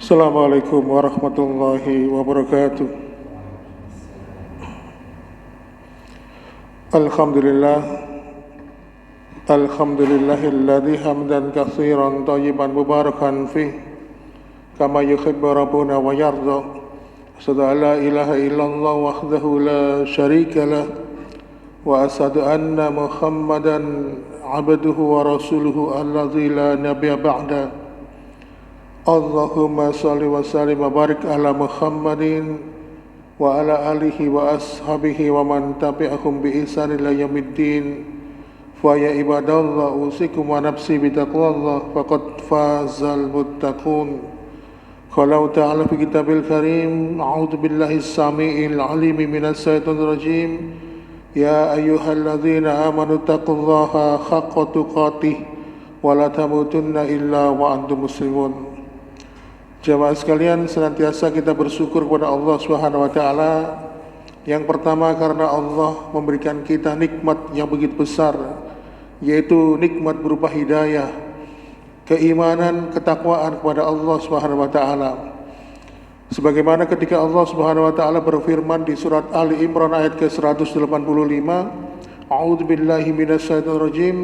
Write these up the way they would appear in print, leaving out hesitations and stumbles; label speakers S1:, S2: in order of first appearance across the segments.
S1: Assalamualaikum warahmatullahi wabarakatuh. Alhamdulillah, alhamdulillahilladzi hamdan katsiran thayyiban mubarakan fih kama yuhibbu rabbuna wa yarda. Asyhadu an la ilaha illallah wahdahu la syarika lah wa asyhadu anna Muhammadan abduhu wa rasuluhu alladzi la nabiyya ba'da. Allahumma salli wa sallim wa barik ala Muhammadin wa ala alihi wa ashabihi wa man tabi'ahum bi ihsan ila yaumiddin. Fa ya ibadallah usikum wa nafsi bi taqwallah faqad fazal muttaqun. Qala ta'ala fi kitabil karim, a'udzu billahi as-sami'il 'alim minas syaitonir rajim. Ya ayyuhalladzina amanu taqullaha haqqa tuqatih wa la tamutunna illa wa antum muslimun. Jamaah sekalian, senantiasa kita bersyukur kepada Allah Subhanahu wa taala. Yang pertama karena Allah memberikan kita nikmat yang begitu besar, yaitu nikmat berupa hidayah, keimanan, ketakwaan kepada Allah Subhanahu wa taala. Sebagaimana ketika Allah Subhanahu wa taala berfirman di surat Ali Imran ayat ke-185, A'udzu billahi minasyaitonir rajim,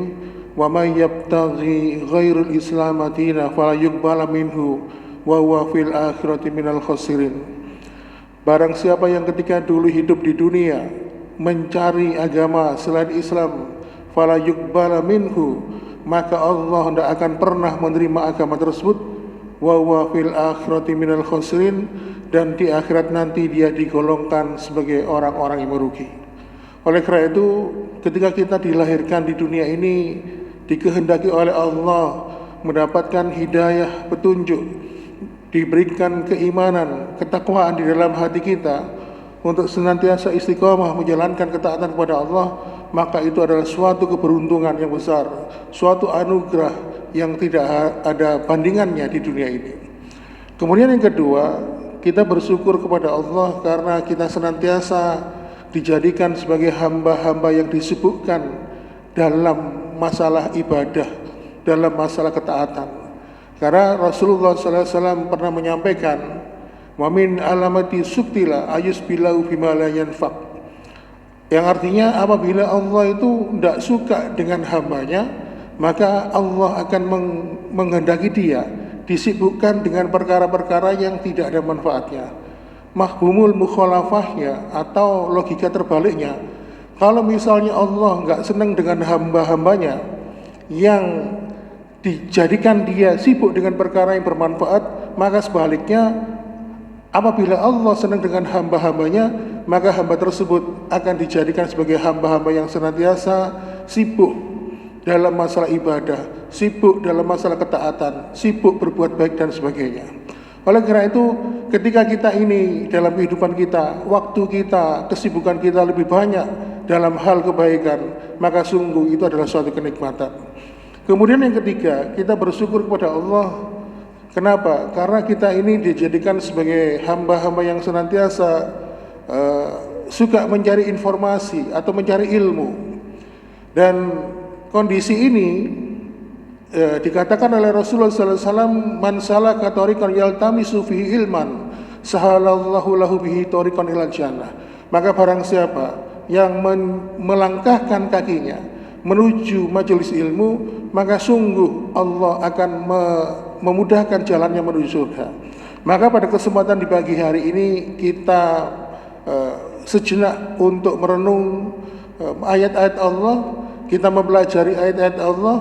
S1: wa may yabtaghi ghairal islam dinan fala yuqbala minhu wa huwa fil akhirati minal khasirin. Barang siapa yang ketika dulu hidup di dunia mencari agama selain Islam, fala yuqbala minhu, maka Allah tidak akan pernah menerima agama tersebut, wa huwa fil akhirati minal khasirin, dan di akhirat nanti dia digolongkan sebagai orang-orang yang merugi. Oleh karena itu, ketika kita dilahirkan di dunia ini dikehendaki oleh Allah mendapatkan hidayah, petunjuk, diberikan keimanan, ketakwaan di dalam hati kita untuk senantiasa istiqamah menjalankan ketaatan kepada Allah, maka itu adalah suatu keberuntungan yang besar, suatu anugerah yang tidak ada bandingannya di dunia ini. Kemudian yang kedua, kita bersyukur kepada Allah karena kita senantiasa dijadikan sebagai hamba-hamba yang disibukkan dalam masalah ibadah, dalam masalah ketaatan. Karena Rasulullah SAW pernah menyampaikan, wa min alamati suktila ayus bilau bima la yanfaq, yang artinya apabila Allah itu tidak suka dengan hambanya, maka Allah akan menghendaki dia disibukkan dengan perkara-perkara yang tidak ada manfaatnya. Mahbumul mukhalafahnya atau logika terbaliknya, kalau misalnya Allah nggak senang dengan hamba-hambanya yang dijadikan dia sibuk dengan perkara yang bermanfaat, maka sebaliknya apabila Allah senang dengan hamba-hambanya, maka hamba tersebut akan dijadikan sebagai hamba-hamba yang senantiasa sibuk dalam masalah ibadah, sibuk dalam masalah ketaatan, sibuk berbuat baik dan sebagainya. Oleh karena itu, ketika kita ini dalam kehidupan kita, waktu kita, kesibukan kita lebih banyak dalam hal kebaikan, maka sungguh itu adalah suatu kenikmatan. Kemudian yang ketiga, kita bersyukur kepada Allah. Kenapa? Karena kita ini dijadikan sebagai hamba-hamba yang senantiasa suka mencari informasi atau mencari ilmu. Dan kondisi ini dikatakan oleh Rasulullah SAW, man salaka tariqan yaltamisu fihi ilman sahalallahu lahu bihi tariqan ilal jannah. Maka barang siapa yang melangkahkan kakinya menuju majelis ilmu, maka sungguh Allah akan memudahkan jalannya menuju surga. Maka pada kesempatan di pagi hari ini kita sejenak untuk merenung ayat-ayat Allah, kita mempelajari ayat-ayat Allah,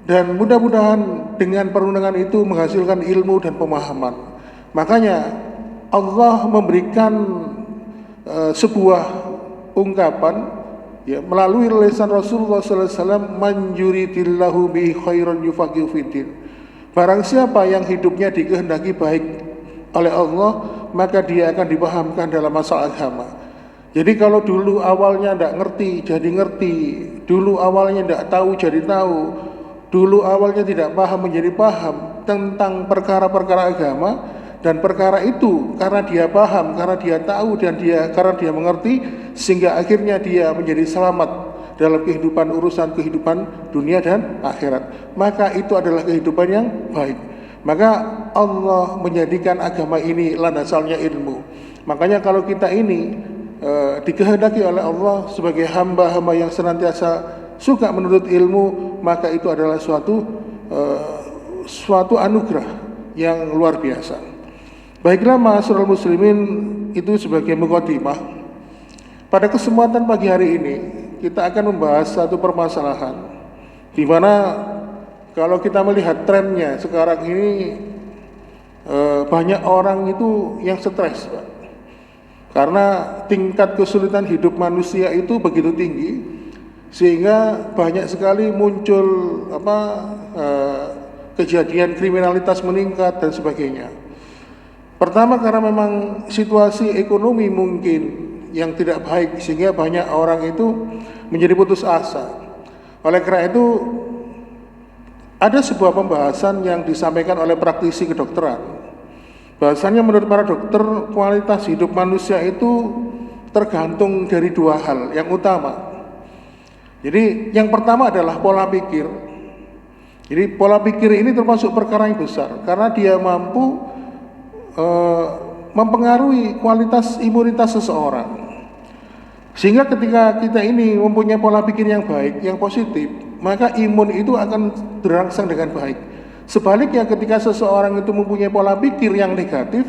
S1: dan mudah-mudahan dengan perenungan itu menghasilkan ilmu dan pemahaman. Makanya Allah memberikan sebuah ungkapan, ya, melalui lisan Rasulullah SAW, man yuridillahu bihi khairan yufaqihu fiddin. Barang siapa yang hidupnya dikehendaki baik oleh Allah, maka dia akan dipahamkan dalam masalah agama. Jadi kalau dulu awalnya tidak ngerti jadi ngerti, dulu awalnya tidak tahu jadi tahu, dulu awalnya tidak paham menjadi paham tentang perkara-perkara agama, dan perkara itu karena dia paham, karena dia tahu, dan karena dia mengerti, sehingga akhirnya dia menjadi selamat dalam urusan kehidupan dunia dan akhirat. Maka itu adalah kehidupan yang baik. Maka Allah menjadikan agama ini landasannya ilmu. Makanya kalau kita ini dikehendaki oleh Allah sebagai hamba-hamba yang senantiasa suka menuntut ilmu, maka itu adalah suatu anugerah yang luar biasa. Baiklah ma'asyiral muslimin, itu sebagai mukadimah. Pada kesempatan pagi hari ini kita akan membahas satu permasalahan di mana kalau kita melihat trennya sekarang ini banyak orang itu yang stres, Pak. Karena tingkat kesulitan hidup manusia itu begitu tinggi sehingga banyak sekali muncul kejadian kriminalitas meningkat dan sebagainya. Pertama karena memang situasi ekonomi mungkin yang tidak baik sehingga banyak orang itu menjadi putus asa. Oleh karena itu ada sebuah pembahasan yang disampaikan oleh praktisi kedokteran. Bahasanya menurut para dokter, kualitas hidup manusia itu tergantung dari dua hal yang utama. Jadi yang pertama adalah pola pikir. Jadi pola pikir ini termasuk perkara yang besar karena dia mampu mempengaruhi kualitas imunitas seseorang. Sehingga ketika kita ini mempunyai pola pikir yang baik, yang positif, maka imun itu akan berangsang dengan baik. Sebaliknya ketika seseorang itu mempunyai pola pikir yang negatif,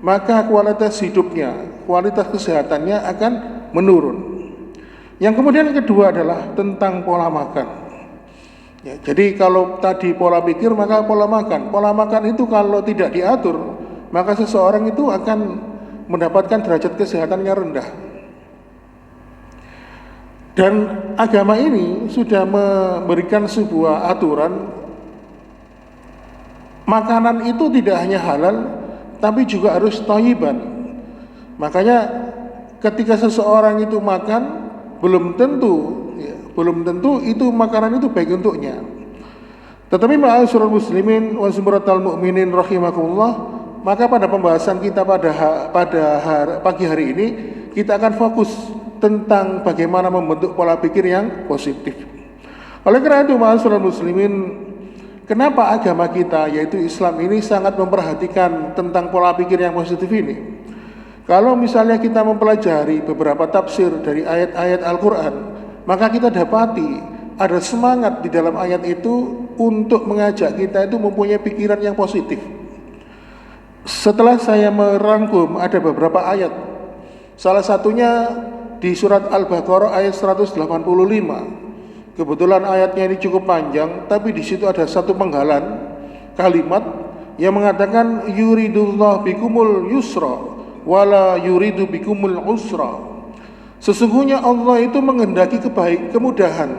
S1: maka kualitas hidupnya, kualitas kesehatannya akan menurun. Yang kemudian kedua adalah tentang pola makan. Ya, jadi kalau tadi pola pikir, maka pola makan. Pola makan itu kalau tidak diatur, maka seseorang itu akan mendapatkan derajat kesehatan yang rendah. Dan agama ini sudah memberikan sebuah aturan, makanan itu tidak hanya halal, tapi juga harus thayyiban. Makanya ketika seseorang itu makan, belum tentu itu makanan itu baik untuknya. Tetapi ma'asyiral muslimin wa zumratal mu'minin rahimakumullah, maka pada pembahasan kita pada pagi hari ini kita akan fokus tentang bagaimana membentuk pola pikir yang positif. Oleh karena itu ma'asyiral muslimin, kenapa agama kita yaitu Islam ini sangat memperhatikan tentang pola pikir yang positif ini? Kalau misalnya kita mempelajari beberapa tafsir dari ayat-ayat Al-Quran, maka kita dapati ada semangat di dalam ayat itu untuk mengajak kita itu mempunyai pikiran yang positif. Setelah saya merangkum ada beberapa ayat, salah satunya di surat Al-Baqarah ayat 185. Kebetulan ayatnya ini cukup panjang, tapi di situ ada satu penggalan kalimat yang mengatakan yuridullah bikumul yusra wala yuridu bikumul usra. Sesungguhnya Allah itu menghendaki kemudahan,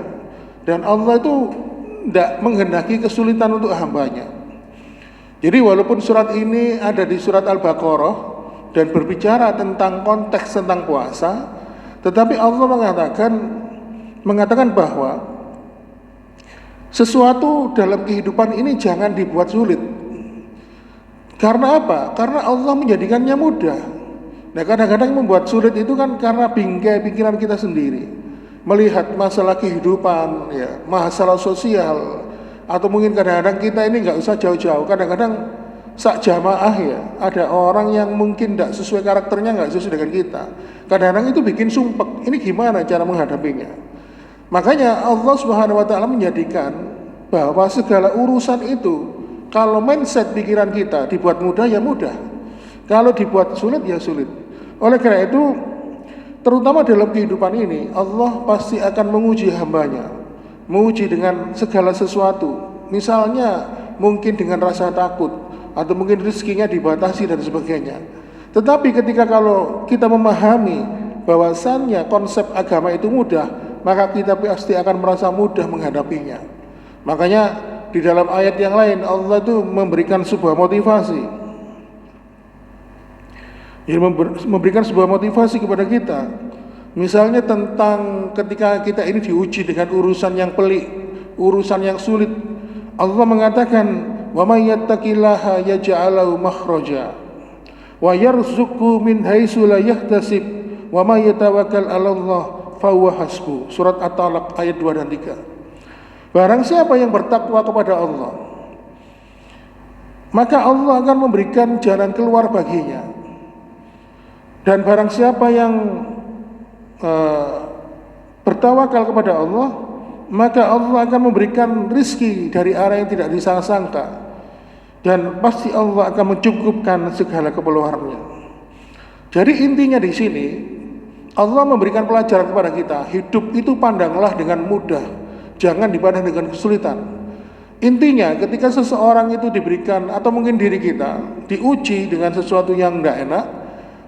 S1: dan Allah itu tidak menghendaki kesulitan untuk hambanya. Jadi walaupun surat ini ada di surat Al-Baqarah dan berbicara tentang konteks tentang puasa, tetapi Allah mengatakan bahwa sesuatu dalam kehidupan ini jangan dibuat sulit. Karena apa? Karena Allah menjadikannya mudah. Nah, kadang-kadang membuat sulit itu kan karena bingkai pikiran kita sendiri. Melihat masalah kehidupan, ya, masalah sosial, atau mungkin kadang-kadang kita ini nggak usah jauh-jauh. Kadang-kadang sak jamaah ya, ada orang yang mungkin tidak sesuai karakternya, nggak sesuai dengan kita. Kadang-kadang itu bikin sumpek. Ini gimana cara menghadapinya? Makanya Allah Subhanahu wa taala menjadikan bahwa segala urusan itu kalau mindset pikiran kita dibuat mudah ya mudah. Kalau dibuat sulit ya sulit. Oleh karena itu terutama dalam kehidupan ini Allah pasti akan menguji hambanya. Menguji dengan segala sesuatu. Misalnya mungkin dengan rasa takut atau mungkin rezekinya dibatasi dan sebagainya. Tetapi ketika kalau kita memahami bahwasannya konsep agama itu mudah, maka kita pasti akan merasa mudah menghadapinya. Makanya di dalam ayat yang lain Allah itu memberikan sebuah motivasi. Jadi memberikan sebuah motivasi kepada kita. Misalnya tentang ketika kita ini diuji dengan urusan yang pelik, urusan yang sulit. Allah mengatakan, "Wa may yattaqillaha yaj'al lahu makhraja wa yarzuqhu min haitsu la yahtasib wa may yatawakkal 'alallah fahuwa hasbuh." Surat At-Talaq ayat 2 dan 3. Barang siapa yang bertakwa kepada Allah, maka Allah akan memberikan jalan keluar baginya. Dan barang siapa yang bertawakal kepada Allah, maka Allah akan memberikan rizki dari arah yang tidak disangka-sangka, dan pasti Allah akan mencukupkan segala keperluannya. Jadi intinya di sini Allah memberikan pelajaran kepada kita, hidup itu pandanglah dengan mudah, jangan dipandang dengan kesulitan. Intinya ketika seseorang itu diberikan, atau mungkin diri kita diuji dengan sesuatu yang tidak enak,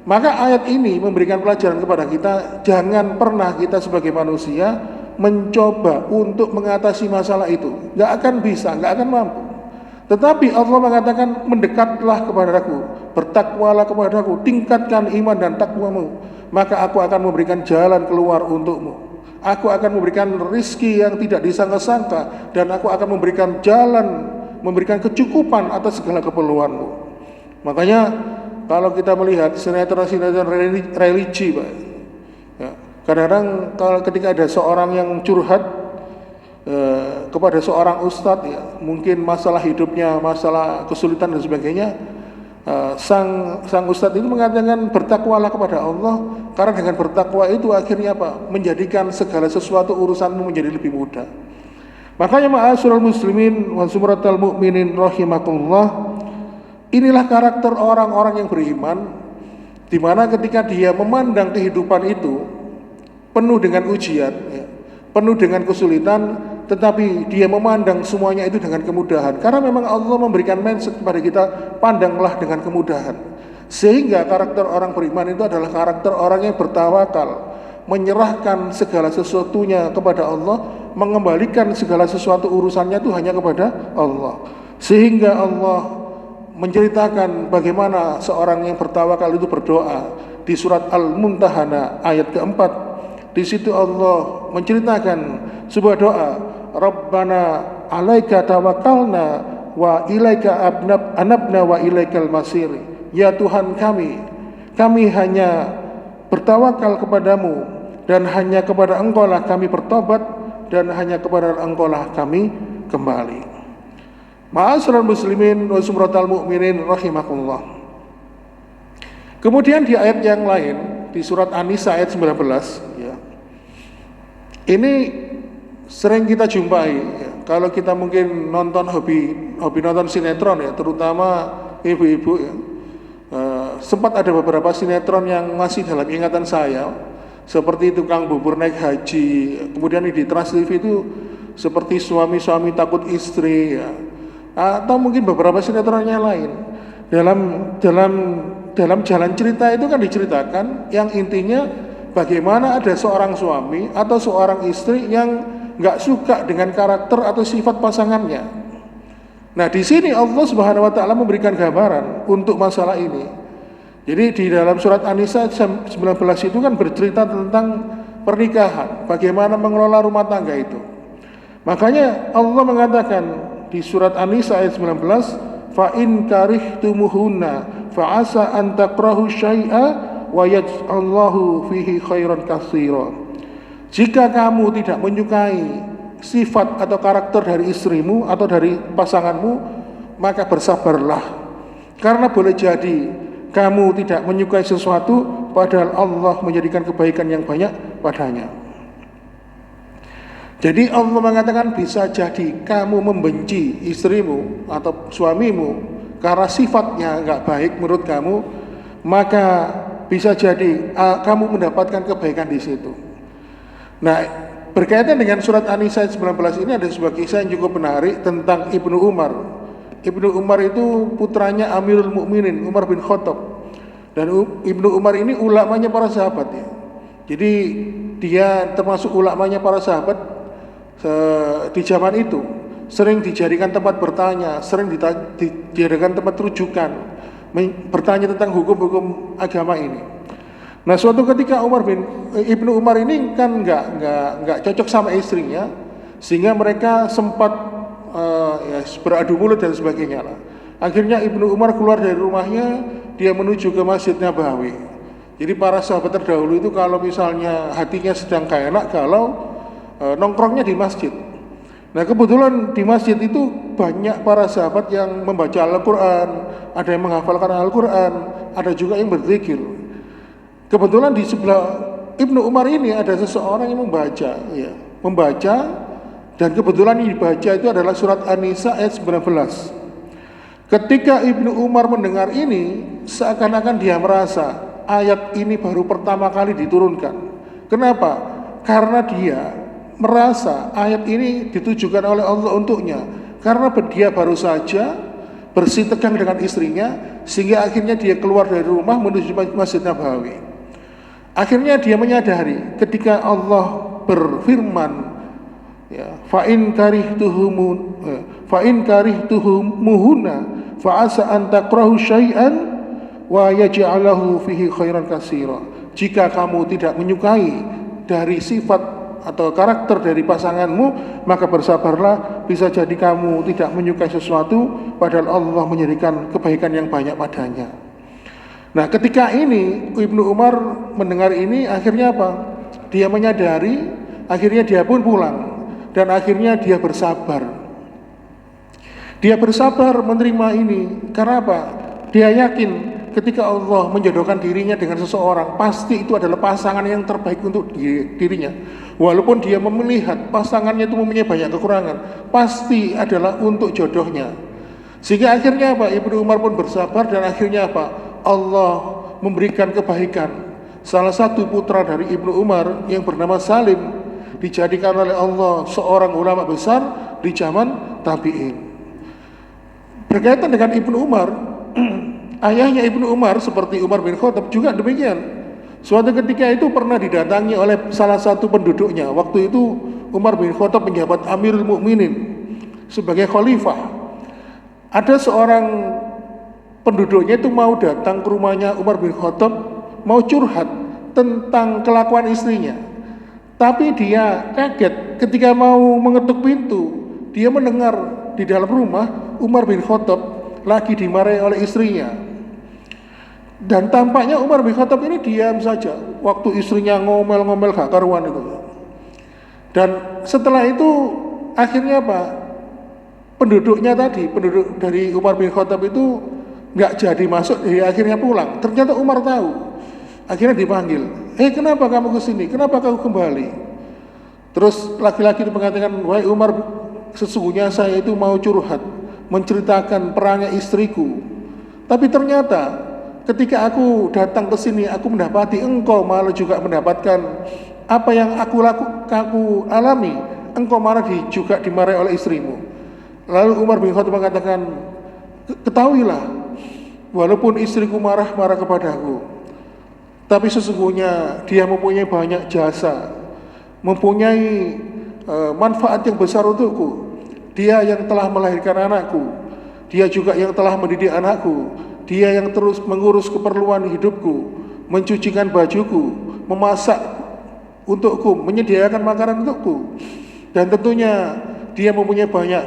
S1: maka ayat ini memberikan pelajaran kepada kita, jangan pernah kita sebagai manusia mencoba untuk mengatasi masalah itu. Nggak akan bisa, nggak akan mampu. Tetapi Allah mengatakan, mendekatlah kepadaku, bertakwalah kepadaku, tingkatkan iman dan takwamu, maka aku akan memberikan jalan keluar untukmu. Aku akan memberikan rizki yang tidak disangka-sangka, dan aku akan memberikan jalan, memberikan kecukupan atas segala keperluanmu. Makanya kalau kita melihat sinetron-sinetron religi, Pak, ya, kadang-kadang kalau ketika ada seorang yang curhat kepada seorang ustadz, ya, mungkin masalah hidupnya, masalah kesulitan dan sebagainya, sang ustadz itu mengatakan bertakwalah kepada Allah, karena dengan bertakwa itu akhirnya apa? Menjadikan segala sesuatu urusanmu menjadi lebih mudah. Makanya ma'asyiral muslimin wa sumratal mu'minin rahimakumullah, inilah karakter orang-orang yang beriman, di mana ketika dia memandang kehidupan itu penuh dengan ujian, ya, penuh dengan kesulitan, tetapi dia memandang semuanya itu dengan kemudahan. Karena memang Allah memberikan mindset kepada kita, pandanglah dengan kemudahan. Sehingga karakter orang beriman itu adalah karakter orang yang bertawakal, menyerahkan segala sesuatunya kepada Allah, mengembalikan segala sesuatu urusannya itu hanya kepada Allah. Sehingga Allah menceritakan bagaimana seorang yang bertawakal itu berdoa di surat Al-Mumtahanah ayat keempat. Di situ Allah menceritakan sebuah doa, Rabbana alaika tawakkalna wa ilaika anabna wa ilaikal masir. Ya Tuhan kami hanya bertawakal kepadamu, dan hanya kepada Engkau lah kami bertobat, dan hanya kepada Engkau lah kami kembali. Ma'asyiral muslimin wa sumratal mu'minin rahimakumullah. Kemudian di ayat yang lain, di surat An-Nisa ayat 19, ya, ini sering kita jumpai, ya, kalau kita mungkin nonton hobi nonton sinetron, ya, terutama ibu-ibu, ya, sempat ada beberapa sinetron yang masih dalam ingatan saya, seperti Tukang Bubur Naik Haji, kemudian di Trans TV itu seperti Suami-suami Takut Istri, ya, atau mungkin beberapa sinetron yang lain. Dalam jalan cerita itu kan diceritakan yang intinya bagaimana ada seorang suami atau seorang istri yang nggak suka dengan karakter atau sifat pasangannya. Nah, di sini Allah Subhanahu wa taala memberikan gambaran untuk masalah ini. Jadi di dalam surat An-Nisa 19 itu kan bercerita tentang pernikahan, bagaimana mengelola rumah tangga itu. Makanya Allah mengatakan di surat An-Nisa ayat 19, fa in karihtumuhunna fa asa an takrahu syai'a wa yaj'allahu fihi khairan katsira. Jika kamu tidak menyukai sifat atau karakter dari istrimu atau dari pasanganmu, maka bersabarlah, karena boleh jadi kamu tidak menyukai sesuatu padahal Allah menjadikan kebaikan yang banyak padanya. Jadi Allah mengatakan bisa jadi kamu membenci istrimu atau suamimu karena sifatnya enggak baik menurut kamu, maka bisa jadi kamu mendapatkan kebaikan di situ. Nah, berkaitan dengan surat An-Nisa 19 ini ada sebuah kisah yang cukup menarik tentang Ibnu Umar. Ibnu Umar itu putranya Amirul Mukminin Umar bin Khattab. Dan Ibnu Umar ini ulamanya para sahabat, ya. Jadi dia termasuk ulamanya para sahabat di zaman itu, sering dijadikan tempat bertanya, sering dijadikan tempat rujukan, bertanya tentang hukum-hukum agama ini. Nah, suatu ketika Ibnu Umar ini kan nggak cocok sama istrinya, sehingga mereka sempat ya, beradu mulut dan sebagainya lah. Akhirnya Ibnu Umar keluar dari rumahnya, dia menuju ke Masjid Nabawi. Jadi para sahabat terdahulu itu kalau misalnya hatinya sedang gak enak, kalau nongkrongnya di masjid. Nah, kebetulan di masjid itu banyak para sahabat yang membaca Al-Quran, ada yang menghafalkan Al-Quran, ada juga yang berzikir. Kebetulan di sebelah Ibnu Umar ini ada seseorang yang membaca, ya, membaca, dan kebetulan yang dibaca itu adalah surat An-Nisa ayat 19. Ketika Ibnu Umar mendengar ini, seakan-akan dia merasa ayat ini baru pertama kali diturunkan. Kenapa? Karena dia merasa ayat ini ditujukan oleh Allah untuknya. Karena dia baru saja bersih tegang dengan istrinya, sehingga akhirnya dia keluar dari rumah menuju Masjid Nabawi. Akhirnya dia menyadari ketika Allah berfirman, ya, fa in karihtumuhunna fa asa an takrahu syai'an wa yaj'alahu fihi khairan katsira. Jika kamu tidak menyukai dari sifat atau karakter dari pasanganmu, maka bersabarlah, bisa jadi kamu tidak menyukai sesuatu padahal Allah menjadikan kebaikan yang banyak padanya. Nah, ketika ini Ibnu Umar mendengar ini, akhirnya apa? Dia menyadari, akhirnya dia pun pulang. Dan akhirnya dia bersabar. Dia bersabar menerima ini. Karena apa? Dia yakin ketika Allah menjodohkan dirinya dengan seseorang, pasti itu adalah pasangan yang terbaik untuk dirinya. Walaupun dia melihat pasangannya itu mempunyai banyak kekurangan, pasti adalah untuk jodohnya. Sehingga akhirnya apa? Ibnu Umar pun bersabar, dan akhirnya apa? Allah memberikan kebaikan. Salah satu putra dari Ibnu Umar yang bernama Salim dijadikan oleh Allah seorang ulama besar di zaman tabi'in. Berkaitan dengan Ibnu Umar, ayahnya Ibnu Umar seperti Umar bin Khattab juga demikian. Suatu ketika itu pernah didatangi oleh salah satu penduduknya. Waktu itu Umar bin Khattab menjabat Amirul Mukminin sebagai khalifah. Ada seorang penduduknya itu mau datang ke rumahnya Umar bin Khattab, mau curhat tentang kelakuan istrinya. Tapi dia kaget ketika mau mengetuk pintu, dia mendengar di dalam rumah Umar bin Khattab lagi dimarahi oleh istrinya. Dan tampaknya Umar bin Khattab ini diam saja waktu istrinya ngomel-ngomel gak karuan itu. Dan setelah itu akhirnya apa? Penduduknya tadi, penduduk dari Umar bin Khattab itu nggak jadi masuk, dia akhirnya pulang. Ternyata Umar tahu. Akhirnya dipanggil, kenapa kamu kesini? Kenapa kamu kembali? Terus laki-laki itu mengatakan, wahai Umar, sesungguhnya saya itu mau curhat, menceritakan perangnya istriku. Tapi ternyata ketika aku datang ke sini, aku mendapati engkau malah juga mendapatkan apa yang aku alami. Engkau malah juga dimarahi oleh istrimu. Lalu Umar bin Khattab mengatakan, ketahuilah, walaupun istriku marah-marah kepadaku, tapi sesungguhnya dia mempunyai banyak jasa, mempunyai manfaat yang besar untukku. Dia yang telah melahirkan anakku, dia juga yang telah mendidik anakku, dia yang terus mengurus keperluan hidupku, mencucikan bajuku, memasak untukku, menyediakan makanan untukku. Dan tentunya dia mempunyai banyak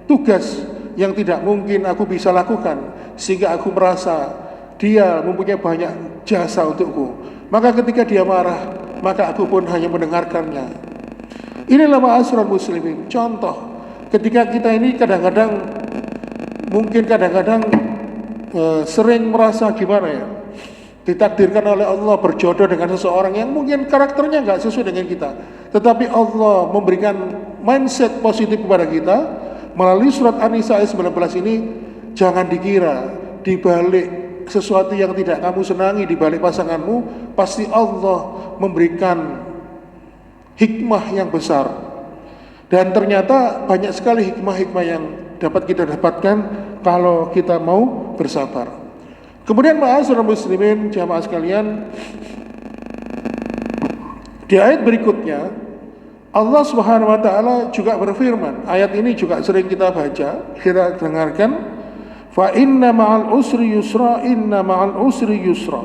S1: tugas yang tidak mungkin aku bisa lakukan, sehingga aku merasa dia mempunyai banyak jasa untukku. Maka ketika dia marah, maka aku pun hanya mendengarkannya. Inilah ma'asyiral muslimin, contoh ketika kita ini kadang-kadang sering merasa gimana ya, ditakdirkan oleh Allah berjodoh dengan seseorang yang mungkin karakternya nggak sesuai dengan kita, tetapi Allah memberikan mindset positif kepada kita melalui surat An-Nisa ayat 19 ini. Jangan dikira dibalik sesuatu yang tidak kamu senangi, dibalik pasanganmu, pasti Allah memberikan hikmah yang besar. Dan ternyata banyak sekali hikmah-hikmah yang dapat kita dapatkan kalau kita mau bersabar. Kemudian ma'asyiral muslimin, jamaah sekalian, di ayat berikutnya Allah Subhanahu wa taala juga berfirman. Ayat ini juga sering kita baca, kita dengarkan. Fa inna ma'al usri yusra, inna ma'al usri yusra.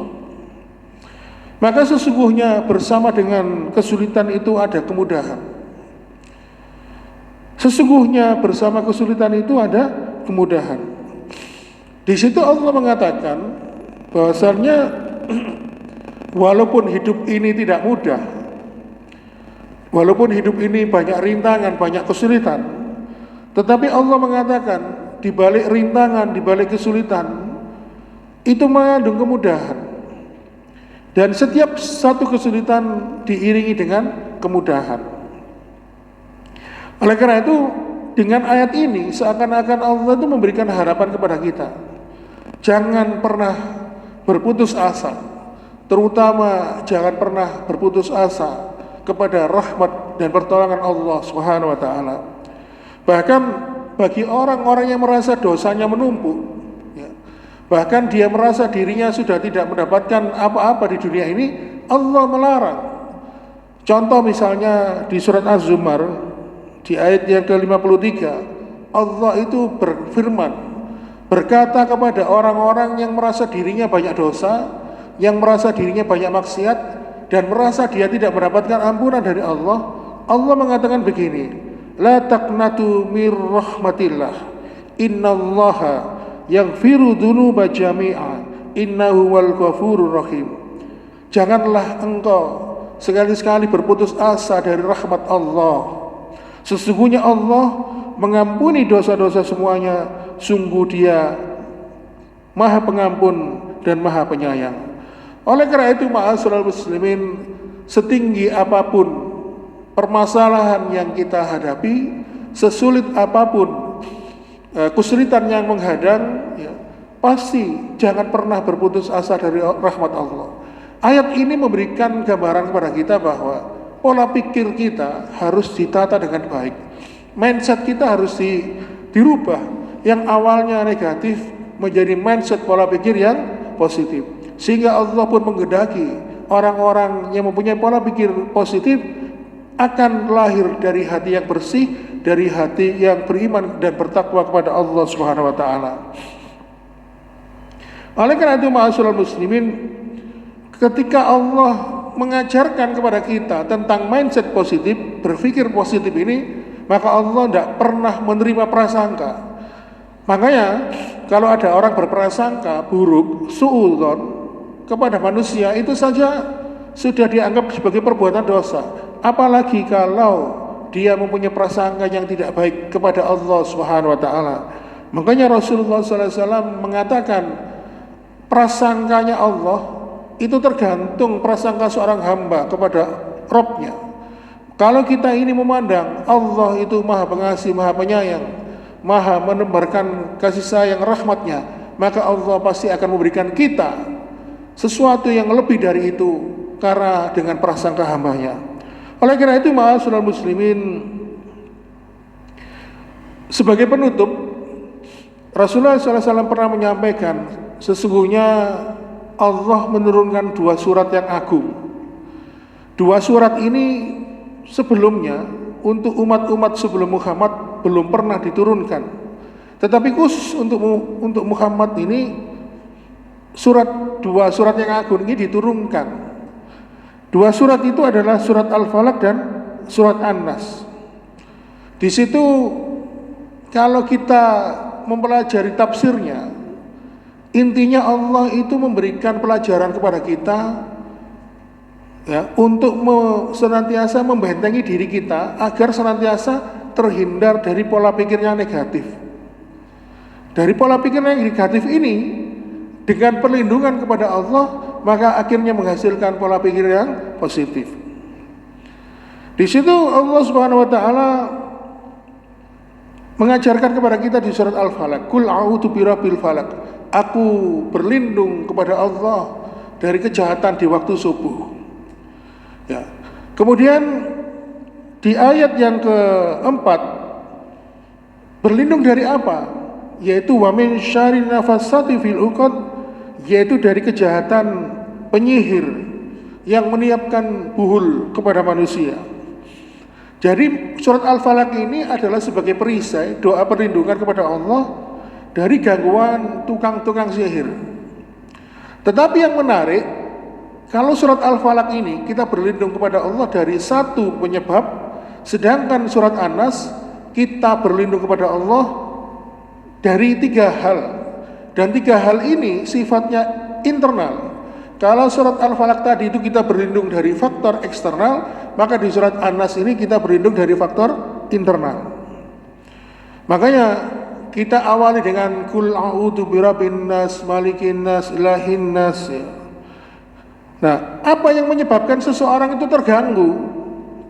S1: Maka sesungguhnya bersama dengan kesulitan itu ada kemudahan. Sesungguhnya bersama kesulitan itu ada kemudahan. Di situ Allah mengatakan bahwasanya walaupun hidup ini tidak mudah, walaupun hidup ini banyak rintangan, banyak kesulitan, Tetapi Allah mengatakan di balik rintangan, di balik kesulitan itu mengandung kemudahan. Dan setiap satu kesulitan diiringi dengan kemudahan. Oleh karena itu, dengan ayat ini seakan-akan Allah itu memberikan harapan kepada kita. Jangan pernah berputus asa, terutama jangan pernah berputus asa kepada rahmat dan pertolongan Allah Subhanahu wa taala. Bahkan bagi orang-orang yang merasa dosanya menumpuk, ya, bahkan dia merasa dirinya sudah tidak mendapatkan apa-apa di dunia ini, Allah melarang. Contoh misalnya di surat Az-Zumar di ayat yang ke-53, Allah itu berfirman, berkata kepada orang-orang yang merasa dirinya banyak dosa, yang merasa dirinya banyak maksiat, dan merasa dia tidak mendapatkan ampunan dari Allah. Allah mengatakan begini, la taqnatu mir rahmatillah, innallaha yaghfiru dzunuba jami'a, innahu wal ghafurur rahim. Janganlah engkau sekali-sekali berputus asa dari rahmat Allah. Sesungguhnya Allah mengampuni dosa-dosa semuanya, sungguh Dia Maha Pengampun dan Maha Penyayang. Oleh karena itu, ma'asyiral muslimin, setinggi apapun permasalahan yang kita hadapi, sesulit apapun kesulitan yang menghadang, ya, pasti jangan pernah berputus asa dari rahmat Allah. Ayat ini memberikan gambaran kepada kita bahwa pola pikir kita harus ditata dengan baik. Mindset kita harus dirubah. Yang awalnya negatif menjadi mindset pola pikir yang positif. Sehingga Allah pun menghendaki orang-orang yang mempunyai pola pikir positif akan lahir dari hati yang bersih, dari hati yang beriman dan bertakwa kepada Allah Subhanahu wa taala. Oleh karena itu, ma'asyiral muslimin, ketika Allah mengajarkan kepada kita tentang mindset positif, berpikir positif ini, maka Allah tidak pernah menerima prasangka. Makanya kalau ada orang berprasangka buruk, suudzon kepada manusia, itu saja sudah dianggap sebagai perbuatan dosa. Apalagi kalau dia mempunyai prasangka yang tidak baik kepada Allah Subhanahu wa taala. Makanya Rasulullah SAW mengatakan prasangkanya Allah itu tergantung prasangka seorang hamba kepada Rabb-Nya. Kalau kita ini memandang Allah itu Maha Pengasih, Maha Penyayang, Maha menebarkan kasih sayang rahmat-Nya, maka Allah pasti akan memberikan kita sesuatu yang lebih dari itu karena dengan prasangka hamba-Nya. Oleh karena itu, ma'asyiral muslimin, sebagai penutup, Rasulullah SAW pernah menyampaikan, sesungguhnya Allah menurunkan 2 surat yang agung. 2 surat ini sebelumnya untuk umat-umat sebelum Muhammad belum pernah diturunkan. Tetapi khusus untuk Muhammad ini, 2 surat yang agung ini diturunkan. 2 surat itu adalah surat Al-Falaq dan surat An-Nas. Di situ kalau kita mempelajari tafsirnya, intinya Allah itu memberikan pelajaran kepada kita, ya, untuk senantiasa membentengi diri kita agar senantiasa terhindar dari pola pikir yang negatif. Dari pola pikir yang negatif ini, dengan perlindungan kepada Allah, maka akhirnya menghasilkan pola pikir yang positif. Di situ Allah Subhanahu wa taala mengajarkan kepada kita di surat Al-Falaq, "Qul a'udzu birabbil falaq." Aku berlindung kepada Allah dari kejahatan di waktu subuh. Ya. Kemudian di ayat yang keempat, berlindung dari apa? Yaitu wa min syarrin nafassati fil 'uqad, yaitu dari kejahatan penyihir yang meniupkan buhul kepada manusia. Jadi surat Al-Falaq ini adalah sebagai perisai doa perlindungan kepada Allah dari gangguan tukang-tukang sihir. Tetapi yang menarik, kalau surat Al-Falaq ini kita berlindung kepada Allah dari 1 penyebab, sedangkan surat An-Nas kita berlindung kepada Allah dari 3 hal. Dan 3 hal ini sifatnya internal. Kalau surat Al-Falaq tadi itu kita berlindung dari faktor eksternal, maka di surat An-Nas ini kita berlindung dari faktor internal. Makanya kita awali dengan kul a'udzu birabbin nas, malikin nas, ilahin nas ya. Nah, apa yang menyebabkan seseorang itu terganggu?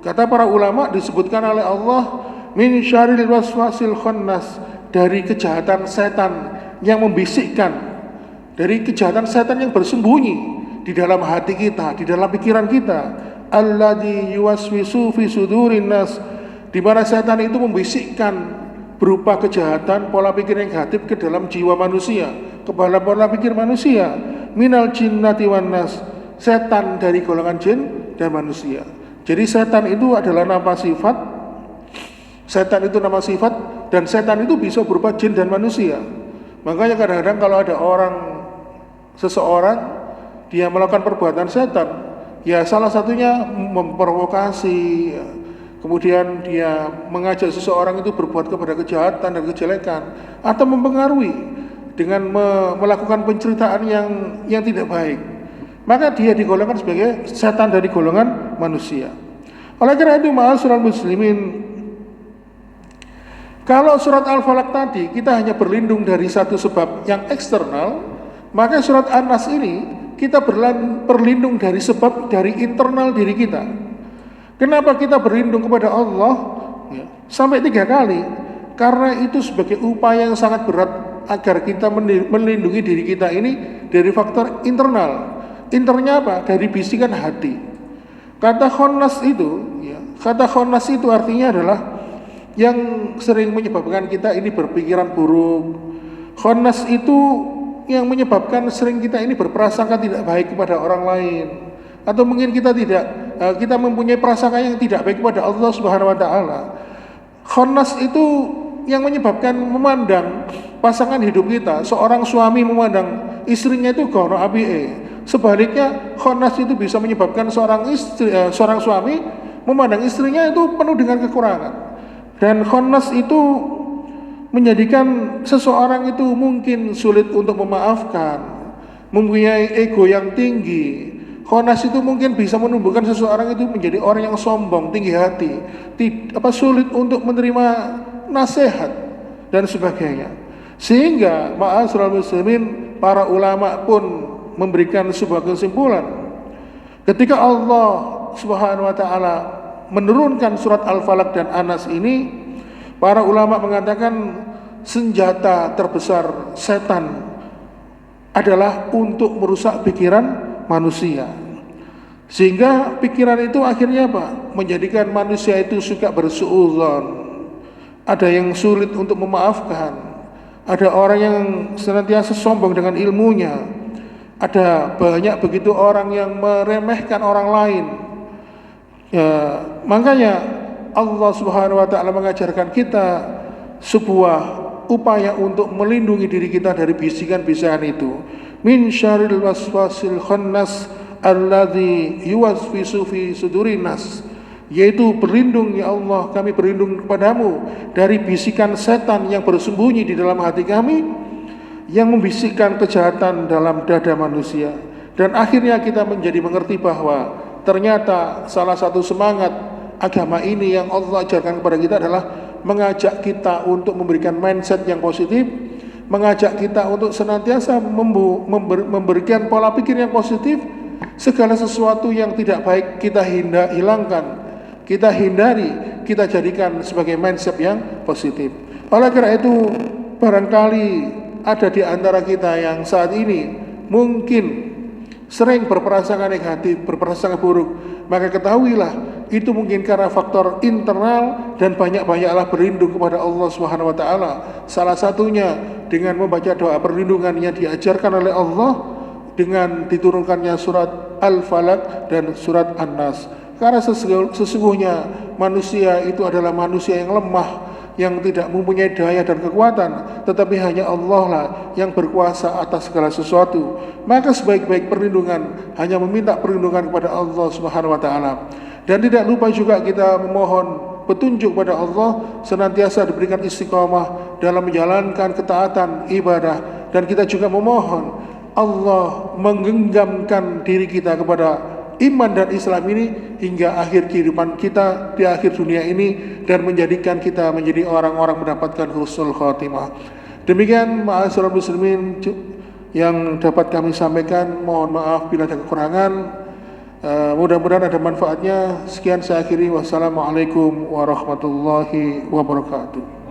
S1: Kata para ulama disebutkan oleh Allah min syarril waswasil khannas, dari kejahatan setan yang membisikkan, dari kejahatan setan yang bersembunyi di dalam hati kita, di dalam pikiran kita. Alladzi yuwaswisu fi sudurin nas, di mana setan itu membisikkan berupa kejahatan, pola pikir negatif ke dalam jiwa manusia, kepada pola pikir manusia. Minal jinnati wan nas, setan dari golongan jin dan manusia. Jadi setan itu adalah nama sifat. Setan itu nama sifat, dan setan itu bisa berupa jin dan manusia. Makanya kadang-kadang kalau ada seseorang dia melakukan perbuatan setan, ya salah satunya memprovokasi, ya. Kemudian dia mengajak seseorang itu berbuat kepada kejahatan dan kejelekan, atau mempengaruhi dengan melakukan penceritaan yang tidak baik, maka dia digolongkan sebagai setan dari golongan manusia. Oleh karena itu, ma'asyiral muslimin, kalau surat Al-Falaq tadi kita hanya berlindung dari satu sebab yang eksternal, maka surat An-Nas ini kita berlindung dari sebab dari internal diri kita. Kenapa kita berlindung kepada Allah ya, sampai 3 kali? Karena itu sebagai upaya yang sangat berat agar kita melindungi diri kita ini dari faktor internal. Internalnya apa? Dari bisikan hati. Kata khannas itu artinya adalah yang sering menyebabkan kita ini berpikiran buruk. Khannas itu yang menyebabkan sering kita ini berprasangka tidak baik kepada orang lain, atau mungkin kita mempunyai prasangka yang tidak baik kepada Allah Subhanahu wa taala. Khannas itu yang menyebabkan memandang pasangan hidup kita, seorang suami memandang istrinya itu gono apike. Sebaliknya, khannas itu bisa menyebabkan seorang suami memandang istrinya itu penuh dengan kekurangan. Dan khannas itu menjadikan seseorang itu mungkin sulit untuk memaafkan, mempunyai ego yang tinggi. Khannas itu mungkin bisa menumbuhkan seseorang itu menjadi orang yang sombong, tinggi hati, sulit untuk menerima nasihat dan sebagainya. Sehingga ma'asyiral muslimin, para ulama pun memberikan sebuah kesimpulan. Ketika Allah Subhanahu wa taala menurunkan surat Al-Falaq dan An-Nas ini, para ulama mengatakan senjata terbesar setan adalah untuk merusak pikiran manusia. Sehingga pikiran itu akhirnya apa? Menjadikan manusia itu suka bersuudzon. Ada yang sulit untuk memaafkan. Ada orang yang senantiasa sombong dengan ilmunya. Ada banyak begitu orang yang meremehkan orang lain. Ya, makanya Allah Subhanahu wa taala mengajarkan kita sebuah upaya untuk melindungi diri kita dari bisikan-bisikan itu. Min syarril waswasil khannas alladzi yuwaswisu fi sudurin nas, yaitu berlindung ya Allah, kami berlindung kepadamu dari bisikan setan yang bersembunyi di dalam hati kami, yang membisikkan kejahatan dalam dada manusia. Dan akhirnya kita menjadi mengerti bahwa ternyata salah satu semangat agama ini yang Allah ajarkan kepada kita adalah mengajak kita untuk memberikan mindset yang positif, mengajak kita untuk senantiasa memberikan pola pikir yang positif. Segala sesuatu yang tidak baik kita hilangkan, kita hindari, kita jadikan sebagai mindset yang positif. Oleh karena itu, barangkali ada di antara kita yang saat ini mungkin sering berprasangka negatif, berprasangka buruk, maka ketahuilah itu mungkin karena faktor internal, dan banyak-banyaklah berlindung kepada Allah Subhanahu wa taala. Salah satunya dengan membaca doa perlindungan yang diajarkan oleh Allah dengan diturunkannya surat Al-Falaq dan surat An-Nas. Karena sesungguhnya manusia itu adalah manusia yang lemah, yang tidak mempunyai daya dan kekuatan, tetapi hanya Allah lah yang berkuasa atas segala sesuatu. Maka sebaik-baik perlindungan hanya meminta perlindungan kepada Allah Subhanahu wa taala. Dan tidak lupa juga kita memohon petunjuk pada Allah, senantiasa diberikan istiqamah dalam menjalankan ketaatan ibadah. Dan kita juga memohon Allah menggenggamkan diri kita kepada iman dan Islam ini hingga akhir kehidupan kita di akhir dunia ini dan menjadikan kita menjadi orang-orang mendapatkan husnul khotimah. Demikian ma'asyiral muslimin yang dapat kami sampaikan. Mohon maaf bila ada kekurangan. Mudah-mudahan ada manfaatnya. Sekian saya akhiri. Wassalamualaikum warahmatullahi wabarakatuh.